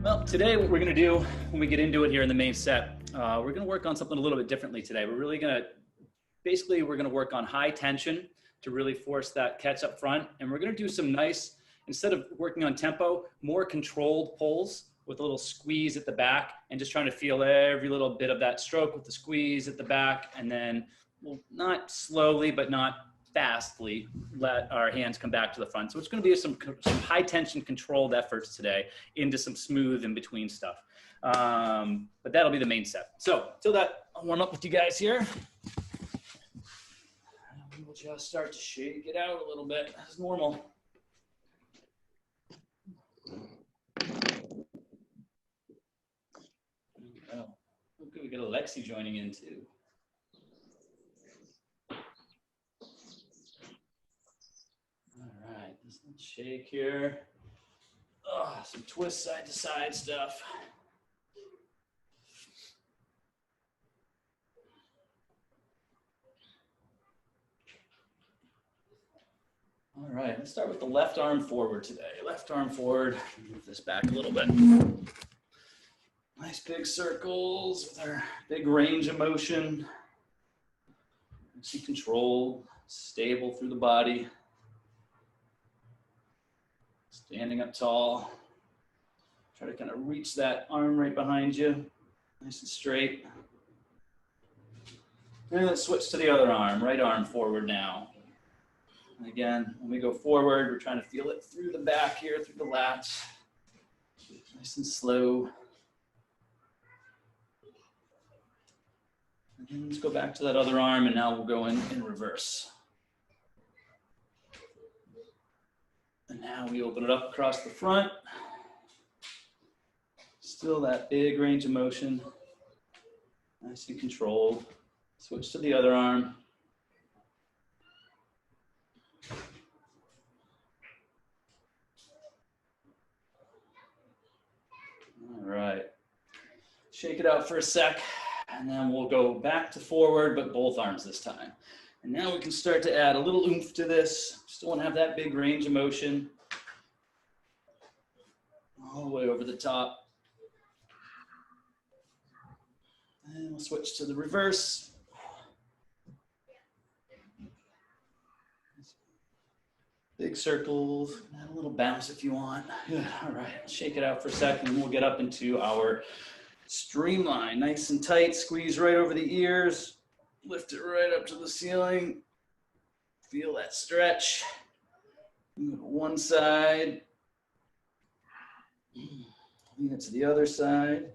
Well, today what we're going to do when we get into it here in the main set, we're going to work on something a little bit differently today. We're going to work on high tension to really force that catch up front. And we're going to do some nice, instead of working on tempo, more controlled pulls with a little squeeze at the back and just trying to feel every little bit of that stroke with the squeeze at the back. And then we'll not slowly, but not fastly let our hands come back to the front. So it's going to be some high tension controlled efforts today into some smooth in between stuff. But that'll be the main set. So till that, I'll warm up with you guys here. We'll just start to shake it out a little bit as normal. Oh, look, we got Alexi joining in too. All right, let's shake here. Oh, some twist side to side stuff. All right, let's start with the left arm forward today. Left arm forward, move this back a little bit. Nice big circles with our big range of motion. See, controlled, stable through the body. Standing up tall. Try to kind of reach that arm right behind you, nice and straight. And let's switch to the other arm, right arm forward now. And again, when we go forward, we're trying to feel it through the back here, through the lats. Nice and slow. And then let's go back to that other arm, and now we'll go in reverse. And now we open it up across the front. Still that big range of motion. Nice and controlled. Switch to the other arm. All right. Shake it out for a sec, and then we'll go back to forward, but both arms this time. And now we can start to add a little oomph to this. Still want to have that big range of motion. All the way over the top. And we'll switch to the reverse. Big circles, add a little bounce if you want. Good. All right, shake it out for a second, and we'll get up into our streamline. Nice and tight, squeeze right over the ears. Lift it right up to the ceiling. Feel that stretch. Move to one side. Lean it to the other side.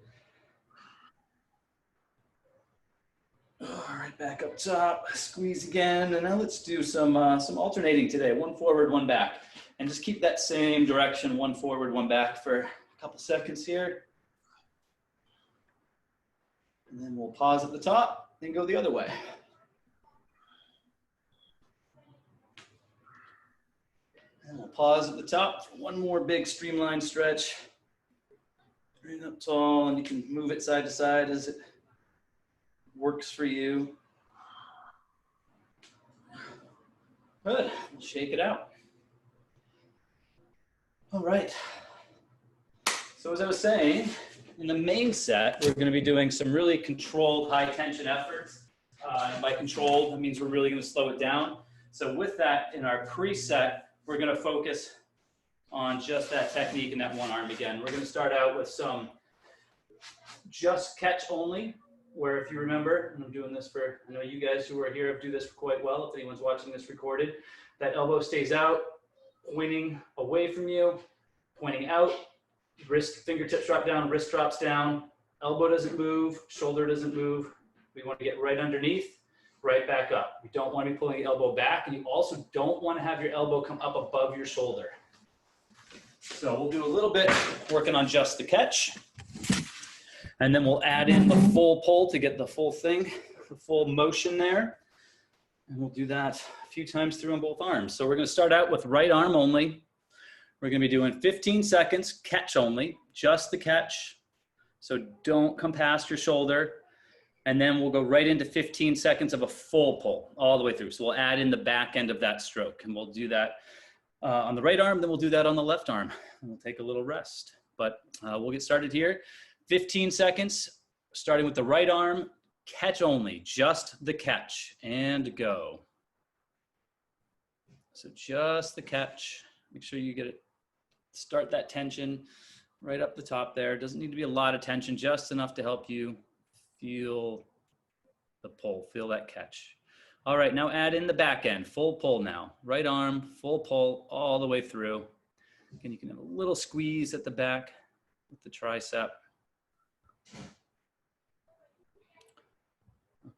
All right, back up top. Squeeze again. And now let's do some alternating today. One forward, one back. And just keep that same direction, one forward, one back for a couple seconds here. And then we'll pause at the top and go the other way. And we'll pause at the top for one more big streamline stretch. Bring it up tall, and you can move it side to side as it works for you. Good, we'll shake it out. All right. So as I was saying, in the main set, we're going to be doing some really controlled high tension efforts. And by controlled, that means we're really going to slow it down. So with that, in our preset, we're going to focus on just that technique and that one arm again. We're going to start out with some just catch only, where if you remember, and I'm doing this for, I know you guys who are here do this quite well, if anyone's watching this recorded, that elbow stays out, pointing away from you, pointing out, wrist, fingertips drop down, wrist drops down, elbow doesn't move, shoulder doesn't move. We want to get right underneath, right back up. We don't want to be pulling the elbow back, and you also don't want to have your elbow come up above your shoulder. So we'll do a little bit working on just the catch, and then we'll add in the full pull to get the full thing, the full motion there. And we'll do that a few times through on both arms. So we're going to start out with right arm only. We're going to be doing 15 seconds, catch only, just the catch. So don't come past your shoulder. And then we'll go right into 15 seconds of a full pull all the way through. So we'll add in the back end of that stroke, and we'll do that on the right arm, then we'll do that on the left arm. And we'll take a little rest. but we'll get started here. 15 seconds, starting with the right arm, catch only, just the catch, and go. So just the catch. Make sure you get it, start that tension right up the top there. Doesn't need to be a lot of tension, just enough to help you feel the pull, feel that catch. All right, now add in the back end, full pull now. Right arm, full pull all the way through. Again, you can have a little squeeze at the back with the tricep.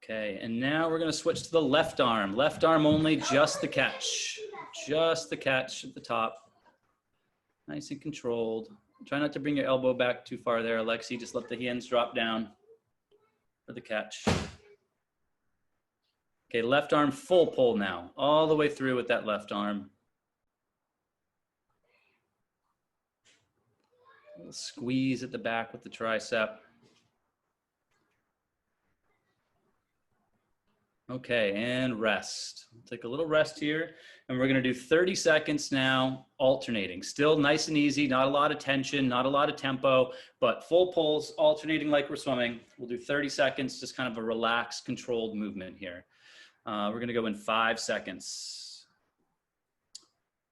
Okay, and now we're gonna switch to the left arm. Left arm only, just the catch. Just the catch at the top. Nice and controlled. Try not to bring your elbow back too far there, Alexi. Just let the hands drop down for the catch. Okay, left arm full pull now, all the way through with that left arm. A little squeeze at the back with the tricep. Okay, and rest. Take a little rest here, and we're gonna do 30 seconds now, alternating. Still nice and easy, not a lot of tension, not a lot of tempo, but full pulls, alternating like we're swimming. We'll do 30 seconds, just kind of a relaxed, controlled movement here. We're gonna go in 5 seconds.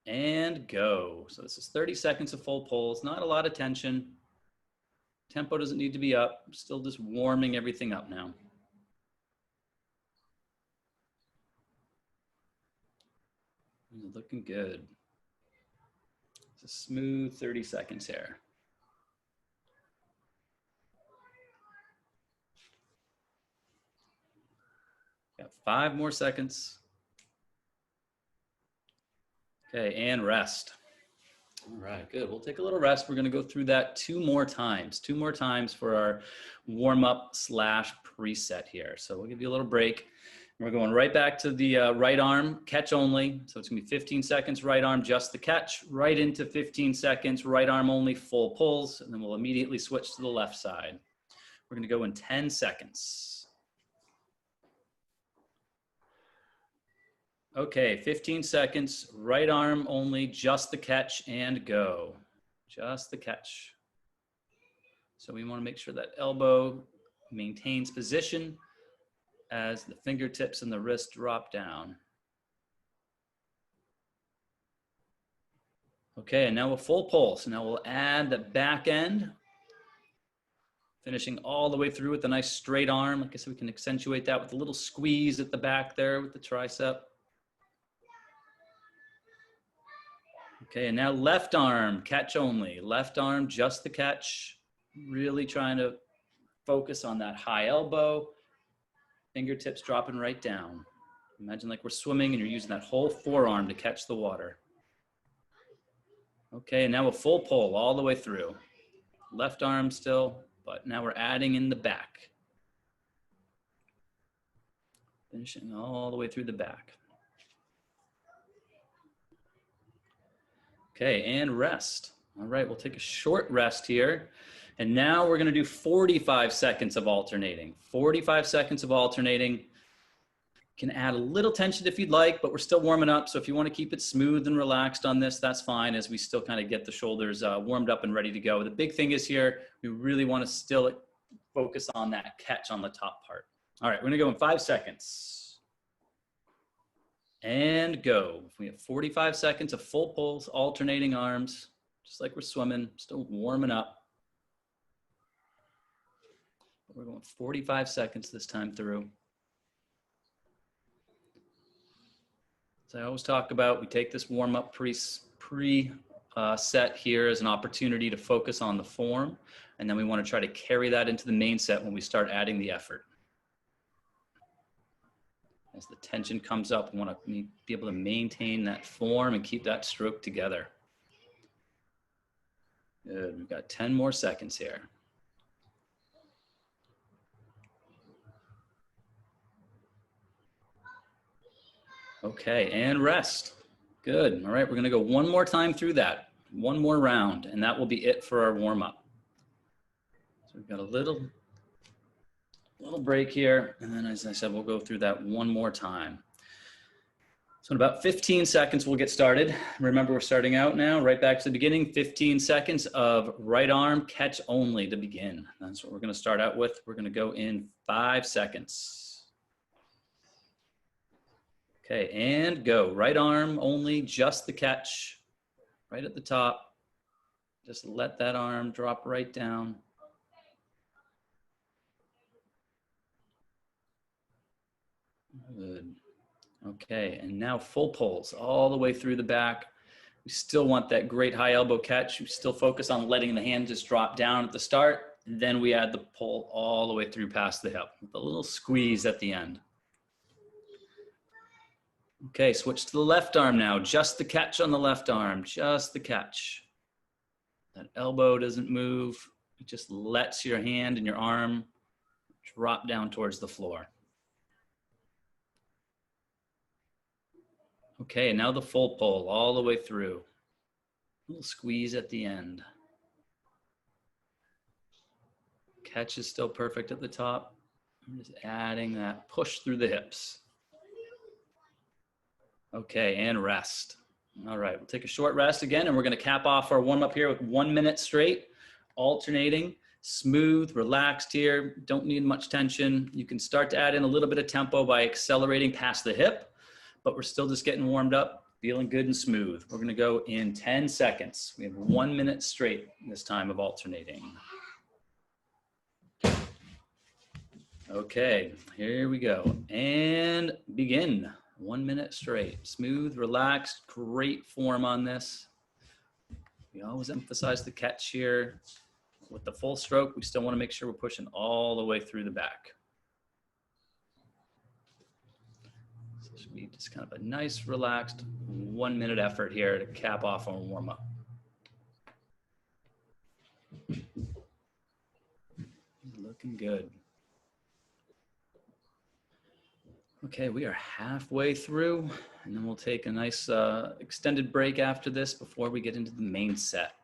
And go. So this is 30 seconds of full pulls, not a lot of tension. Tempo doesn't need to be up, still just warming everything up now. Looking good. It's a smooth 30 seconds here. Got 5 more seconds. Okay, and rest. All right, good. We'll take a little rest. We're going to go through that 2 more times. 2 more times for our warm-up / preset here. So we'll give you a little break. We're going right back to the right arm, catch only. So it's gonna be 15 seconds, right arm, just the catch, right into 15 seconds, right arm only, full pulls, and then we'll immediately switch to the left side. We're gonna go in 10 seconds. Okay, 15 seconds, right arm only, just the catch, and go. Just the catch. So we wanna make sure that elbow maintains position as the fingertips and the wrist drop down. Okay, and now we'll full pull. So now we'll add the back end, finishing all the way through with a nice straight arm. Like I said, we can accentuate that with a little squeeze at the back there with the tricep. Okay, and now left arm, catch only. Left arm, just the catch. Really trying to focus on that high elbow. Fingertips dropping right down. Imagine like we're swimming and you're using that whole forearm to catch the water. Okay, and now a full pull all the way through. Left arm still, but now we're adding in the back. Finishing all the way through the back. Okay, and rest. All right, we'll take a short rest here. And now we're gonna do 45 seconds of alternating. 45 seconds of alternating. Can add a little tension if you'd like, but we're still warming up. So if you wanna keep it smooth and relaxed on this, that's fine, as we still kind of get the shoulders warmed up and ready to go. The big thing is here, we really wanna still focus on that catch on the top part. All right, we're gonna go in 5 seconds. And go. We have 45 seconds of full pulls, alternating arms, just like we're swimming, still warming up. We're going 45 seconds this time through. So I always talk about, we take this warm-up set here as an opportunity to focus on the form, and then we want to try to carry that into the main set when we start adding the effort. As the tension comes up, we want to be able to maintain that form and keep that stroke together. Good, we've got 10 more seconds here. Okay, and rest. Good. All right, we're gonna go one more time through that. One more round, and that will be it for our warm-up. So we've got a little break here, and then as I said, we'll go through that one more time. So in about 15 seconds, we'll get started. Remember, we're starting out now, right back to the beginning, 15 seconds of right arm catch only to begin. That's what we're gonna start out with. We're gonna go in 5 seconds. Okay, and go. Right arm only, just the catch, right at the top. Just let that arm drop right down. Good. Okay, and now full pulls all the way through the back. We still want that great high elbow catch. We still focus on letting the hand just drop down at the start. Then we add the pull all the way through past the hip with a little squeeze at the end. Okay, switch to the left arm now. Just the catch on the left arm, just the catch. That elbow doesn't move. It just lets your hand and your arm drop down towards the floor. Okay, now the full pull all the way through. A little squeeze at the end. Catch is still perfect at the top. I'm just adding that push through the hips. Okay, and rest. All right, we'll take a short rest again, and we're gonna cap off our warm up here with 1 minute straight, alternating, smooth, relaxed here, don't need much tension. You can start to add in a little bit of tempo by accelerating past the hip, but we're still just getting warmed up, feeling good and smooth. We're gonna go in 10 seconds. We have 1 minute straight this time of alternating. Okay, here we go. And begin. 1 minute straight. Smooth, relaxed, great form on this. We always emphasize the catch here. With the full stroke, we still wanna make sure we're pushing all the way through the back. Be just kind of a nice, relaxed 1 minute effort here to cap off our warm up. Looking good. Okay, we are halfway through, and then we'll take a nice extended break after this before we get into the main set.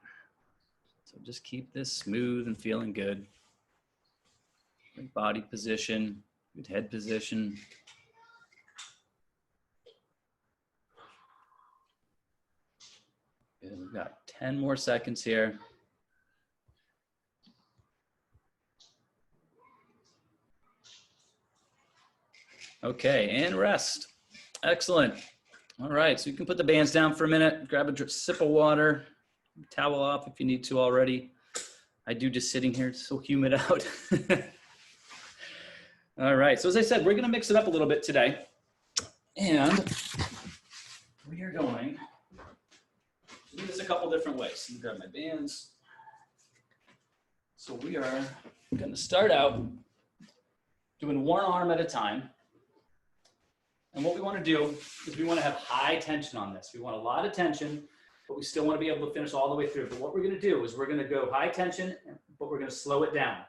So just keep this smooth and feeling good. Good body position, good head position. Good. We've got 10 more seconds here. Okay, and rest. Excellent. All right, so you can put the bands down for a minute, grab a sip of water, towel off if you need to already. I do just sitting here, it's so humid out. All right, so as I said, we're gonna mix it up a little bit today. And we are going to do this a couple different ways. Let me grab my bands. So we are gonna start out doing one arm at a time. And what we want to do is we want to have high tension on this. We want a lot of tension, but we still want to be able to finish all the way through. But what we're going to do is we're going to go high tension, but we're going to slow it down.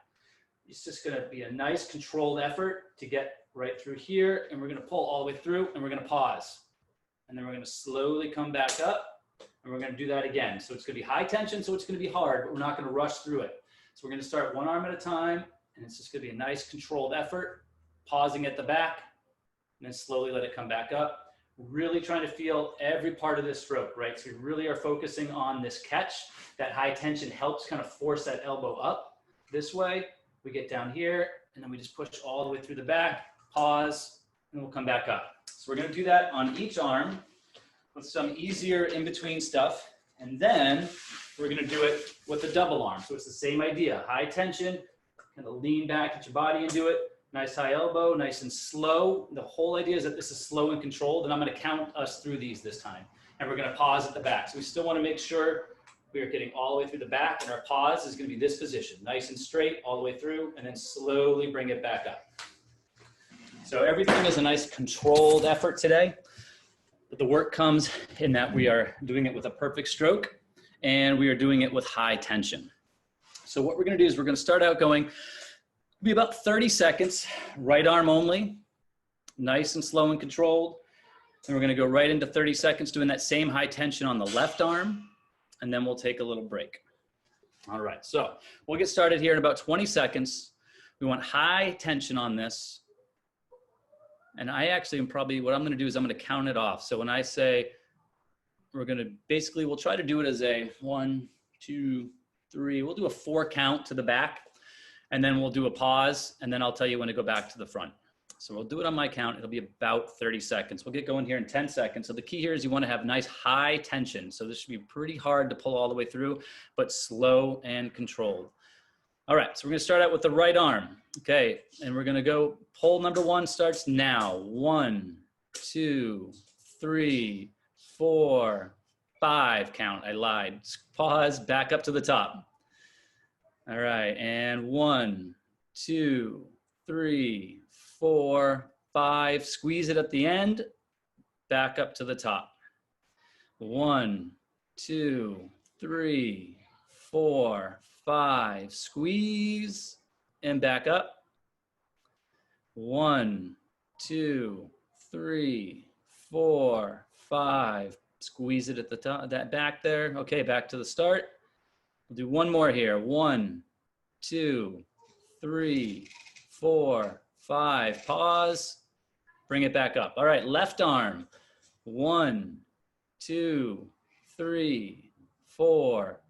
It's just going to be a nice controlled effort to get right through here. And we're going to pull all the way through, and we're going to pause. And then we're going to slowly come back up, and we're going to do that again. So it's going to be high tension, so it's going to be hard, but we're not going to rush through it. So we're going to start one arm at a time, and it's just going to be a nice controlled effort, pausing at the back, and then slowly let it come back up. Really trying to feel every part of this stroke, right? So we really are focusing on this catch. That high tension helps kind of force that elbow up this way. We get down here, and then we just push all the way through the back, pause, and we'll come back up. So we're gonna do that on each arm with some easier in-between stuff. And then we're gonna do it with the double arm. So it's the same idea, high tension, kind of lean back at your body and do it. Nice high elbow, nice and slow. The whole idea is that this is slow and controlled, and I'm gonna count us through these this time. And we're gonna pause at the back. So we still wanna make sure we are getting all the way through the back, and our pause is gonna be this position, nice and straight all the way through, and then slowly bring it back up. So everything is a nice controlled effort today, but the work comes in that we are doing it with a perfect stroke, and we are doing it with high tension. So what we're gonna do is we're gonna start out going, be about 30 seconds, right arm only, nice and slow and controlled. And we're gonna go right into 30 seconds doing that same high tension on the left arm, and then we'll take a little break. All right, so we'll get started here in about 20 seconds. We want high tension on this. And I actually am probably, what I'm going to do is I'm going to count it off. So when I say, we're going to basically, we'll try to do it as a 1, 2, 3. We'll do a 4 count to the back, and then we'll do a pause, and then I'll tell you when to go back to the front. So we'll do it on my count. It'll be about 30 seconds. We'll get going here in 10 seconds. So the key here is you want to have nice high tension. So this should be pretty hard to pull all the way through, but slow and controlled. All right, so we're going to start out with the right arm. Okay, and we're going to go, pull number 1 starts now. 1, 2, 3, 4, 5, count, I lied. Pause, back up to the top. All right, and 1, 2, 3, 4, 5, squeeze it at the end, back up to the top. 1, 2, 3, 4, 5, squeeze and back up. 1, 2, 3, 4, 5, squeeze it at the top, that back there. Okay, back to the start. We'll do one more here. 1, 2, 3, 4, 5, pause, bring it back up. All right, left arm. 1, 2, 3, 4,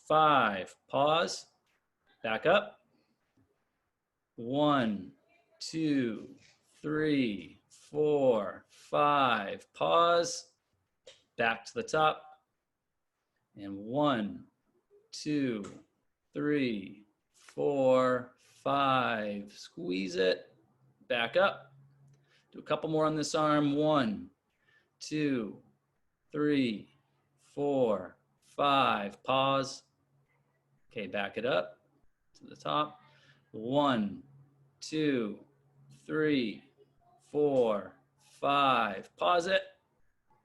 5, pause, back up. 1, 2, 3, 4, 5, pause, back to the top. And 1, 2, 3, 4, 5, squeeze it, back up. Do a couple more on this arm. 1, 2, 3, 4, 5, pause. Okay, back it up to the top. 1, 2, 3, 4, 5, pause it,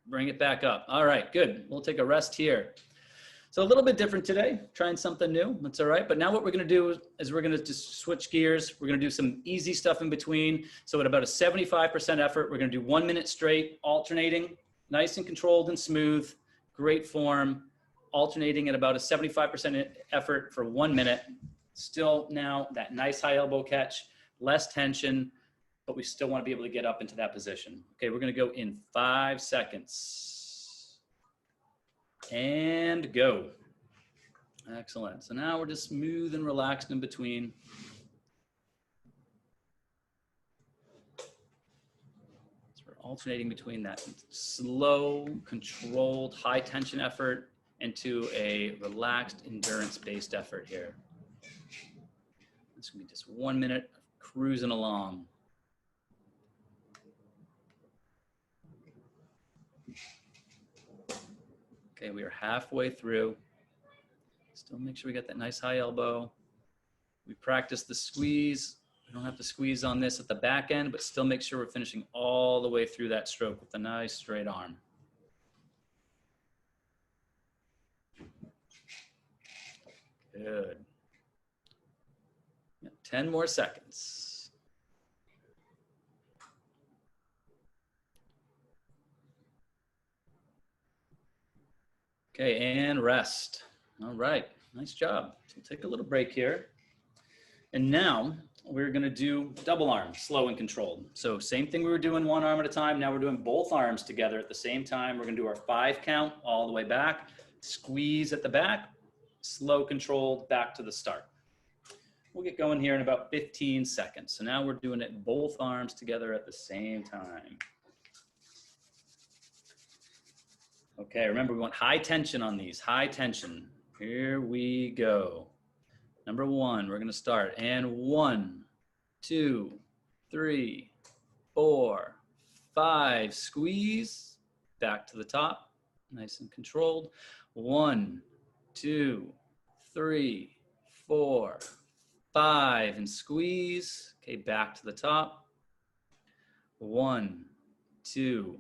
bring it back up. All right, good. We'll take a rest here. So a little bit different today, trying something new. That's all right. But now what we're going to do is we're going to just switch gears. We're going to do some easy stuff in between. So at about a 75% effort, we're going to do 1 minute straight, alternating, nice and controlled and smooth, great form, alternating at about a 75% effort for 1 minute. Still now that nice high elbow catch, less tension, but we still want to be able to get up into that position. Okay, we're going to go in 5 seconds. And go. Excellent. So now we're just smooth and relaxed in between. So we're alternating between that slow, controlled, high tension effort into a relaxed, endurance-based effort here. It's going to be just 1 minute of cruising along. Okay, we are halfway through. Still make sure we get that nice high elbow. We practice the squeeze. We don't have to squeeze on this at the back end, but still make sure we're finishing all the way through that stroke with a nice straight arm. Good. 10 more seconds. Okay, and rest. All right, nice job. So take a little break here. And now we're gonna do double arm, slow and controlled. So same thing we were doing 1 arm at a time, now we're doing both arms together at the same time. We're gonna do our 5 count all the way back, squeeze at the back, slow controlled, back to the start. We'll get going here in about 15 seconds. So now we're doing it both arms together at the same time. Okay, remember we want high tension on these, high tension. Here we go. Number 1, we're gonna start. And 1, 2, 3, 4, 5, squeeze, back to the top, nice and controlled. 1, 2, 3, 4, 5, and squeeze. Okay, back to the top. 1, 2,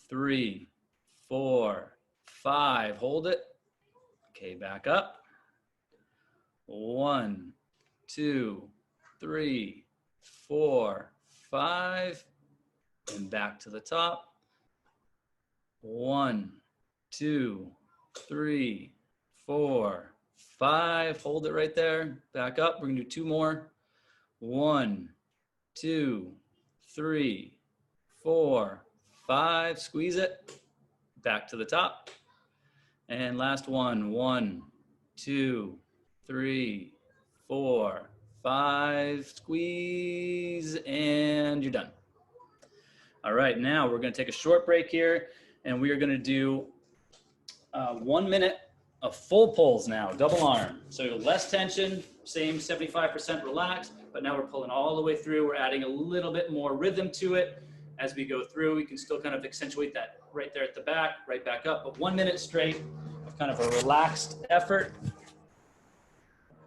3, 4, 5, hold it. Okay, back up. 1, 2, 3, 4, 5, and back to the top. 1, 2, 3, 4, 5, hold it right there. Back up, we're gonna do 2 more. 1, 2, 3, 4, 5, squeeze it, back to the top. And last one, 1, 2, 3, 4, 5, squeeze, and you're done. All right, now we're gonna take a short break here, and we are gonna do 1 minute of full pulls now, double arm. So less tension, same 75% relaxed, but now we're pulling all the way through. We're adding a little bit more rhythm to it as we go through. We can still kind of accentuate that right there at the back, right back up, but 1 minute straight of kind of a relaxed effort.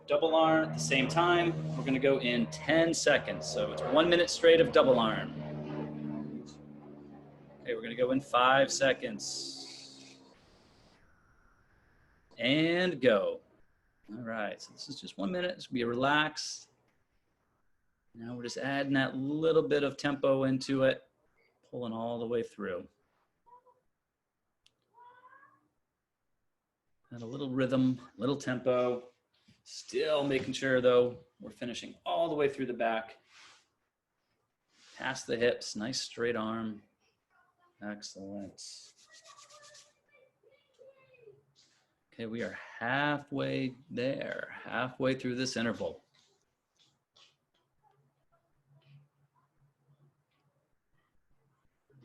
Double arm at the same time. We're gonna go in 10 seconds. So it's 1 minute straight of double arm. Okay, we're gonna go in 5 seconds. And go. All right, so this is just 1 minute. This will be relaxed. Now we're just adding that little bit of tempo into it, pulling all the way through. And a little rhythm, little tempo. Still making sure though, we're finishing all the way through the back. Past the hips, nice straight arm. Excellent. Okay, we are halfway there, halfway through this interval.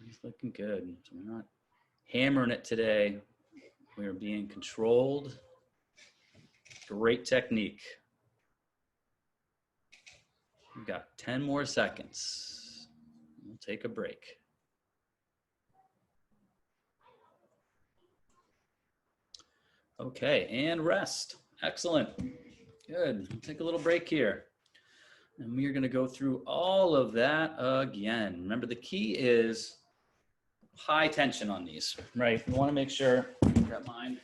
He's looking good. So we're not hammering it today. We are being controlled. Great technique. We've got 10 more seconds. We'll take a break. Okay, and rest. Excellent. Good. We'll take a little break here. And we are going to go through all of that again. Remember, the key is high tension on these, right? We want to make sure, grab mine,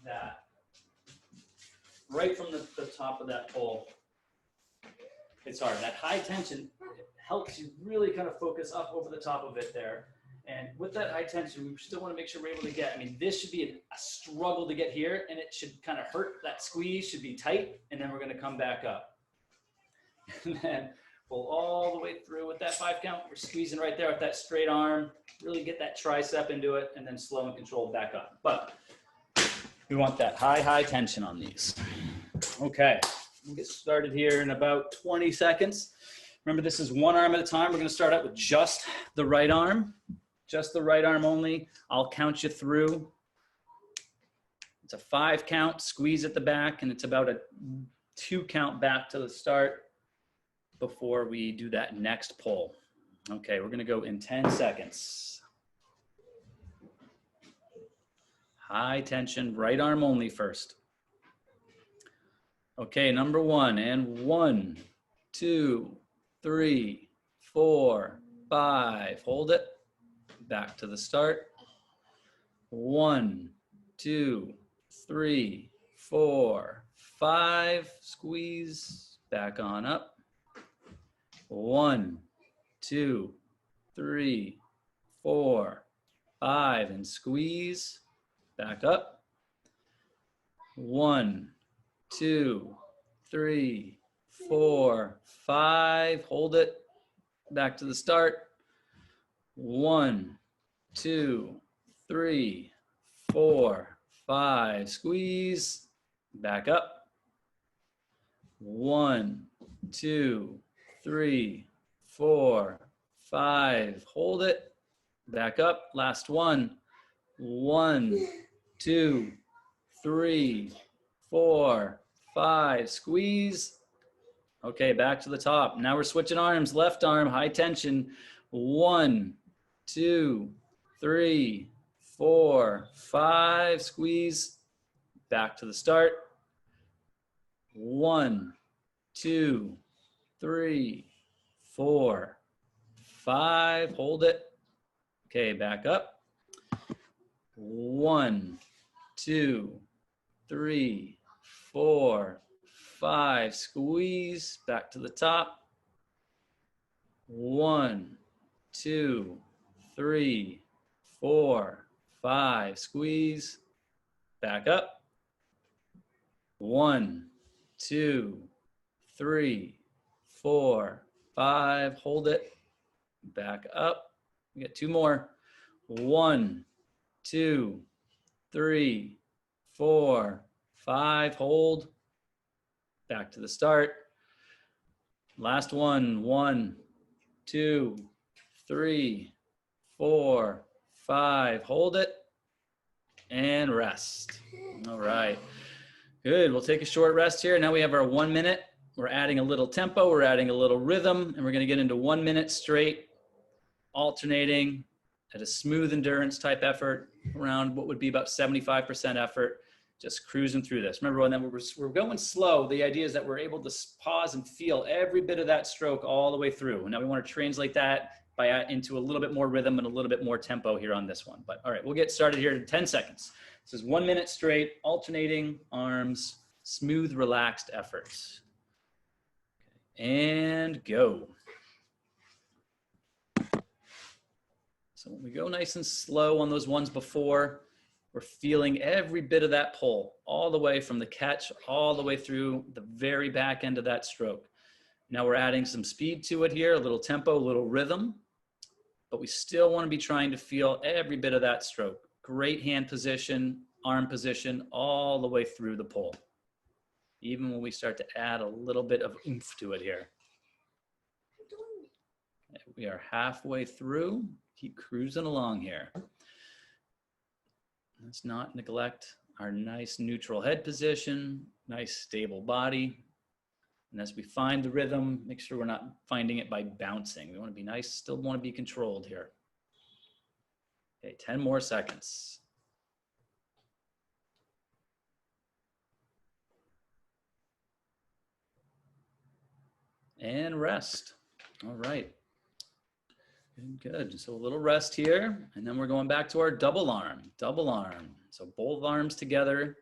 that right from the top of that pole, it's hard. That high tension helps you really kind of focus up over the top of it there. And with that high tension, we still want to make sure we're able to get, I mean, this should be a struggle to get here, and it should kind of hurt. That squeeze should be tight, and then we're going to come back up. And then pull all the way through with that 5 count. We're squeezing right there with that straight arm. Really get that tricep into it, and then slow and controlled back up. But we want that high tension on these. Okay, we'll get started here in about 20 seconds. Remember, this is one arm at a time. We're going to start out with just the right arm. Just the right arm only. I'll count you through. It's a 5 count, squeeze at the back, and it's about a 2 count back to the start before we do that next pull. Okay, we're gonna go in 10 seconds. High tension, right arm only first. Okay, number 1, and 1, 2, 3, 4, 5. Hold it. Back to the start. 1, 2, 3, 4, 5. Squeeze. Back on up. 1, 2, 3, 4, 5. And squeeze. Back up. 1, 2, 3, 4, 5. Hold it. Back to the start. 1, 2, 3, 4, 5. Squeeze. Back up. 1, 2, 3, 4, 5. Hold it. Back up. Last one. 1, 2, 3, 4, 5. Squeeze. Okay, back to the top. Now we're switching arms. Left arm, high tension. 1, 2, 3, 4, 5. Squeeze. Back to the start. 1, 2, 3, 4, 5. Hold it. Okay, back up. 1, 2, 3, 4, 5. Squeeze. Back to the top. 1, 2, 3, 4, 5. Squeeze. Back up. 1, 2, 3, 4, 5. Hold it. Back up. We got 2 more. 1, 2, 3, 4, 5. Hold. Back to the start. Last one. 1, 2, 3, 4, 5. Hold it and rest. All right. Good. We'll take a short rest here. Now we have our 1 minute. We're adding a little tempo. We're adding a little rhythm, and we're going to get into 1 minute straight, alternating at a smooth endurance type effort around what would be about 75% effort, just cruising through this. Remember, when we're going slow, the idea is that we're able to pause and feel every bit of that stroke all the way through. Now we want to translate that into a little bit more rhythm and a little bit more tempo here on this one. But all right, we'll get started here in 10 seconds. This is 1 minute straight, alternating arms, smooth, relaxed efforts. And go. So when we go nice and slow on those ones before, we're feeling every bit of that pull, all the way from the catch, all the way through the very back end of that stroke. Now we're adding some speed to it here, a little tempo, a little rhythm, but we still want to be trying to feel every bit of that stroke. Great hand position, arm position, all the way through the pull. Even when we start to add a little bit of oomph to it here. We are halfway through. Keep cruising along here. Let's not neglect our nice neutral head position, nice stable body. And as we find the rhythm, make sure we're not finding it by bouncing. We want to be nice, still want to be controlled here. Okay, 10 more seconds. And rest. All right. Good. So a little rest here, and then we're going back to our double arm. Double arm. So both arms together,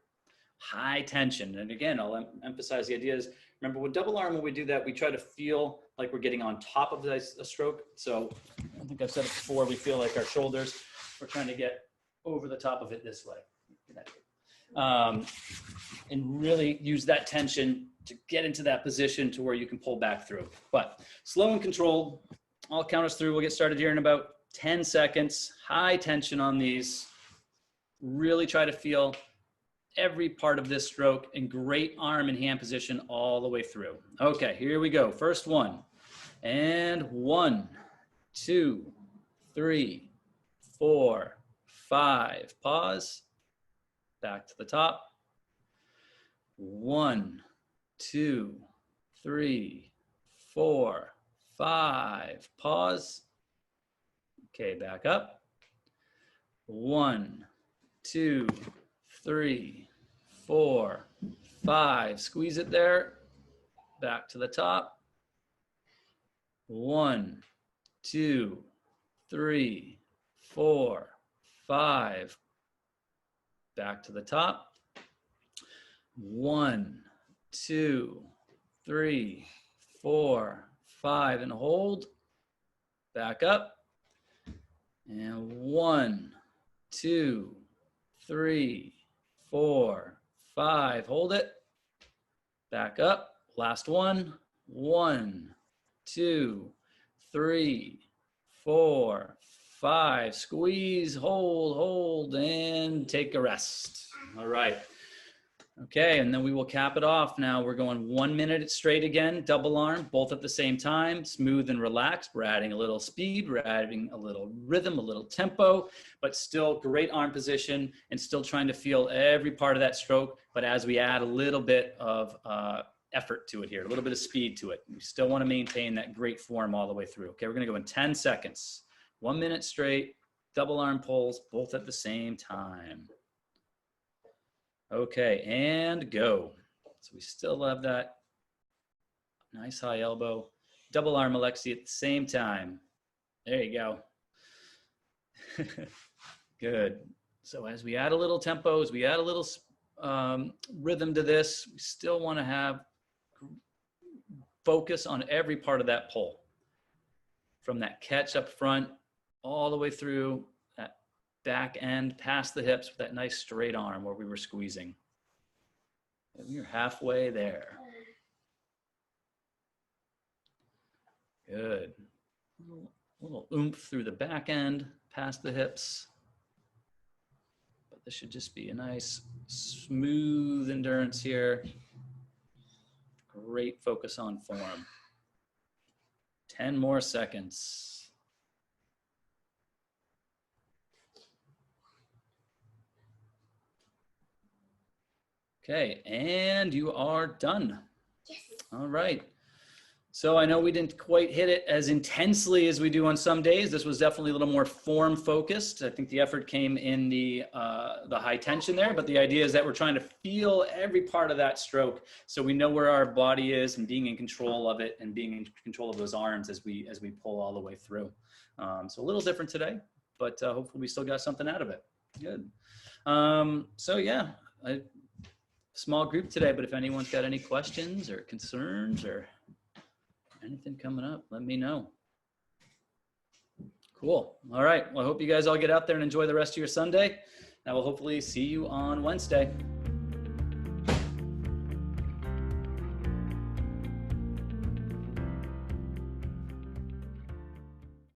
high tension. And again, I'll emphasize the idea is, remember with double arm, when we do that, we try to feel like we're getting on top of a stroke. So I think I've said it before, we feel like our shoulders, we're trying to get over the top of it this way. And really use that tension to get into that position to where you can pull back through. But slow and controlled. I'll count us through. We'll get started here in about 10 seconds. High tension on these. Really try to feel every part of this stroke in great arm and hand position all the way through. Okay, here we go. First one. And 1, 2, 3, 4, 5. Pause. Back to the top. 1, 2, 3, 4, 5. Pause. Okay, back up. 1, 2, 3, 4, 5. Squeeze it there. Back to the top. 1, 2, 3, 4, 5. Back to the top. 1, 2, 3, 4, 5, and hold. Back up. And 1, 2, 3, 4, 5. Hold it. Back up. Last one. 1, 2, 3, 4, 5. Squeeze, hold, and take a rest. All right. Okay, and then we will cap it off. Now we're going 1 minute straight again, double arm, both at the same time, smooth and relaxed. We're adding a little speed, we're adding a little rhythm, a little tempo, but still great arm position and still trying to feel every part of that stroke. But as we add a little bit of effort to it here, a little bit of speed to it, we still want to maintain that great form all the way through. Okay, we're gonna go in 10 seconds, 1 minute straight, double arm pulls, both at the same time. Okay, and go. So we still have that nice high elbow, double arm Alexi at the same time. There you go. Good. So as we add a little tempo, as we add a little rhythm to this, we still want to have focus on every part of that pull. From that catch up front, all the way through that back end, past the hips with that nice straight arm where we were squeezing. And you're halfway there. Good. little oomph through the back end, past the hips. But this should just be a nice, smooth endurance here. Great focus on form. 10 more seconds. Okay, and you are done. Yes. All right. So I know we didn't quite hit it as intensely as we do on some days. This was definitely a little more form focused. I think the effort came in the high tension there, but the idea is that we're trying to feel every part of that stroke, so we know where our body is and being in control of it and being in control of those arms as we pull all the way through. So a little different today, but hopefully we still got something out of it. Good. So yeah, small group today, but if anyone's got any questions or concerns or anything coming up, let me know. Cool. All right. Well, I hope you guys all get out there and enjoy the rest of your Sunday. I will hopefully see you on Wednesday.